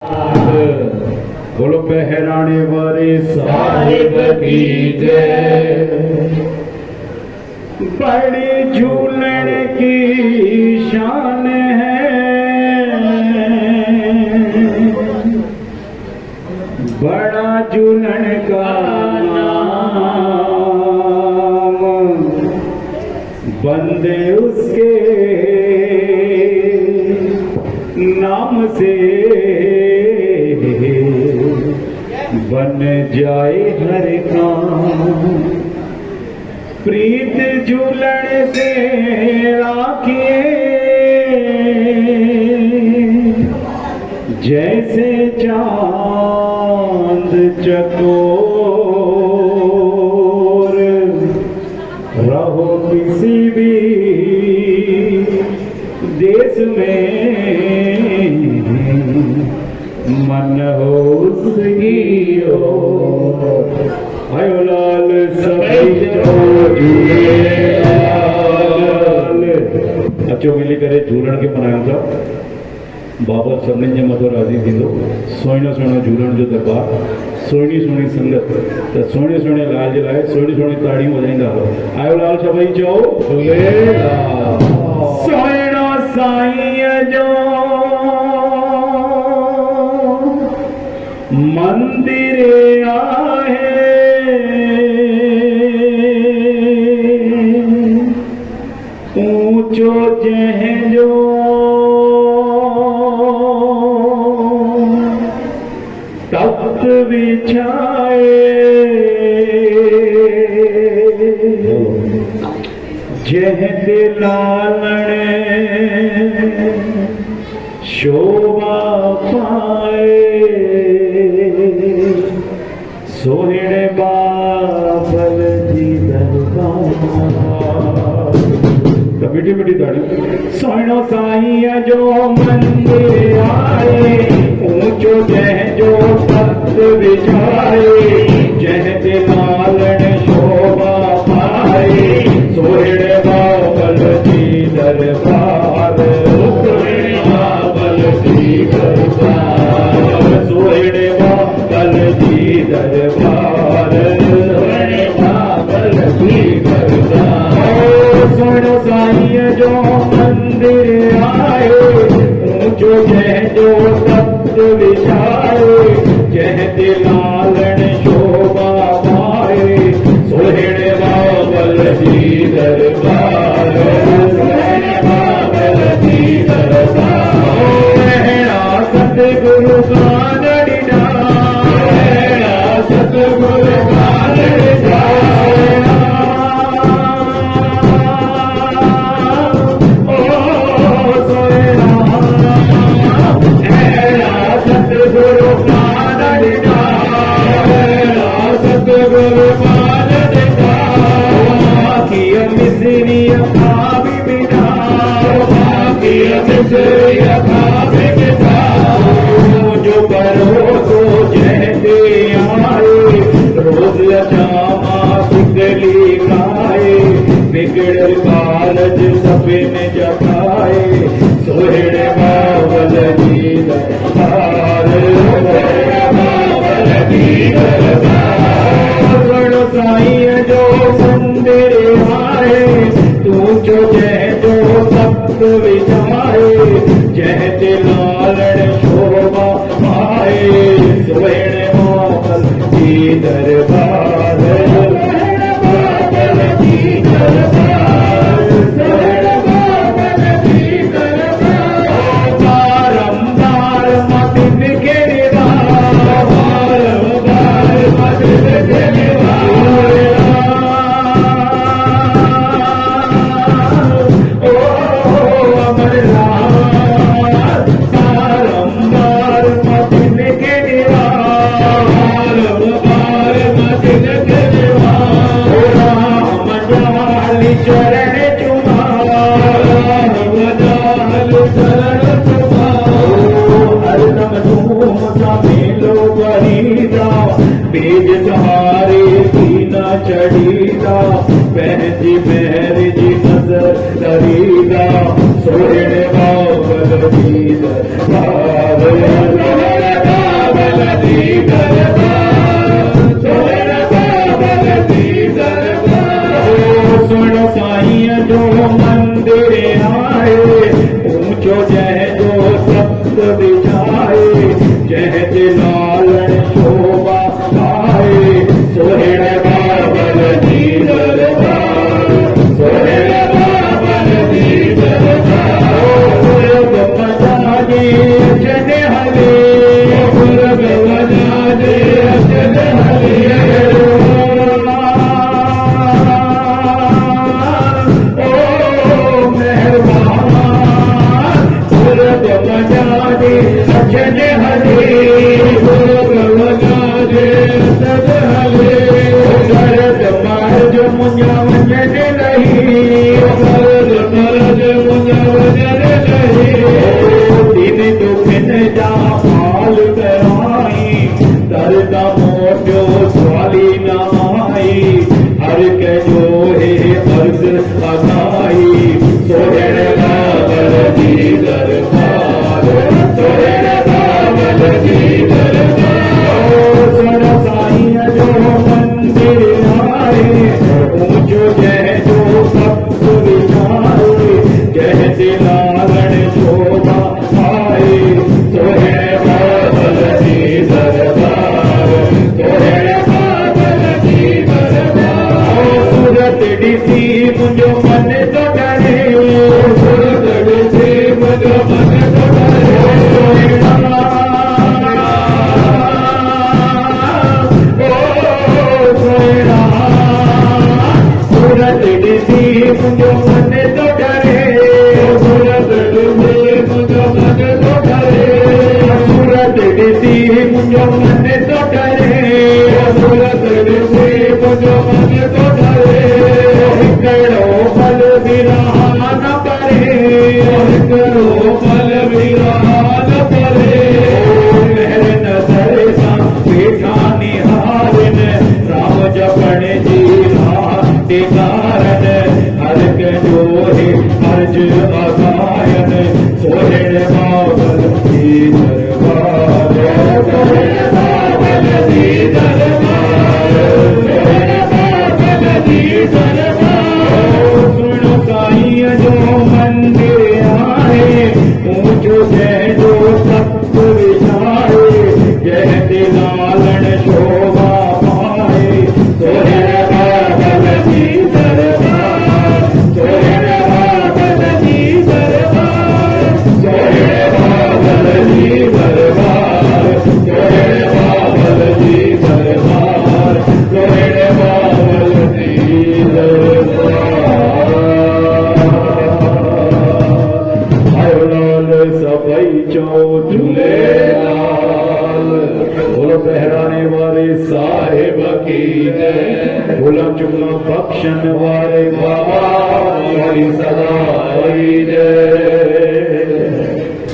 बोलो बहराने वाले साहिब की जय। बड़ी झूलन की शान है, बड़ा झूलन का नाम, बंदे उसके नाम से बन जाए हर काम। प्रीत झूलन से राखिए, जैसे चांद चकोर, रहो किसी भी देश में, मन हो उसकी ओर। आयो लाल सभी अचो मिली करे झूलण के मनाया था। बाबा सभिनी जे मथो राज़ी थींदो। सुहिणो सुहिणो झूलण जो दरबार, सुहिणी सुहिणी संगत, त सुहिणे सुहिणे लाल जे लाइ सुहिणी सुहिणी ताड़ियूं वॼाईंदा हुआ। आयो लाल सभई चओ झूलेलाल। सुहिणो साईं जो मंदिर आहे, ऊंचो जंहिंजो तख्त विछाए, जंहिं ते लालण शोभा पाए, सोहिणे बाबल जी दरबार। मिठी मिठी ताड़ी। सोहिणो साईं जो मंदिर आए, ऊंचो जंहिंजो तख्त विछाए, जंहिं ते लालण शोभा पाए, सोहिणे बाबल जी दरबार। सोहिणे बाबल जी दरबार, सोहिणे बाबल जी दरबार, सोहिणे बाबल जी दरबार। सुनो साईं जो मंदिर आए, ऊंचो जंहिंजो तख्त विछाए, जंहिं ते लालण शोभा पाए, सोहिणे बाबल जी दरबार, सोहिणे बाबल जी दरबार। अहिड़ा सतगुरु कान ॾिना, अहिड़ा सतगुरु कान ॾिना, सतगुरु कान ॾिना, सतगुरु कान ॾिना। बाक़ीअ मिसरीअ खां बि बिना, बाक़ीअ मिसरीअ खां बि बिना। मुंहिंजो भरोसो जंहिं ते आहे, रोज़ अचां सिकली खाए, बिगड़ल कारज सभिनि जा ठाहे, सोहिणे बाबल जी दरबार, सोहिणे बाबल जी दरबार। सुहिणो साईं जो मंदिर आहे, ऊंचो जंहिंजो तख्त विछाए, जंहिं ते लालण शोभा पाए, सोहिणे बाबल जी दरबार, सोहिणे बाबल जी दरबार, सोहिणे बाबल जी दरबार। बारंबार मदिन के निवार, बारंबार मदिन के निवार। ओ अमरनाथ, बारंबार मदिन के निवार, बारंबार मदिन के निवार। राम जाल चरण चुमार, राम जाल चरण चुमार। हरदम धूम सा मेलो करीदा, बेज सहारे सीना चढ़ीदा, पंहिंजी महर जी नज़र करीदा, सोहिणे बाबल जी दरबार। झूलेलाल। बोलो बहराने वाले साहिब की जय। बोला चुगला बख्शन वाले बाबा की सदा की जय।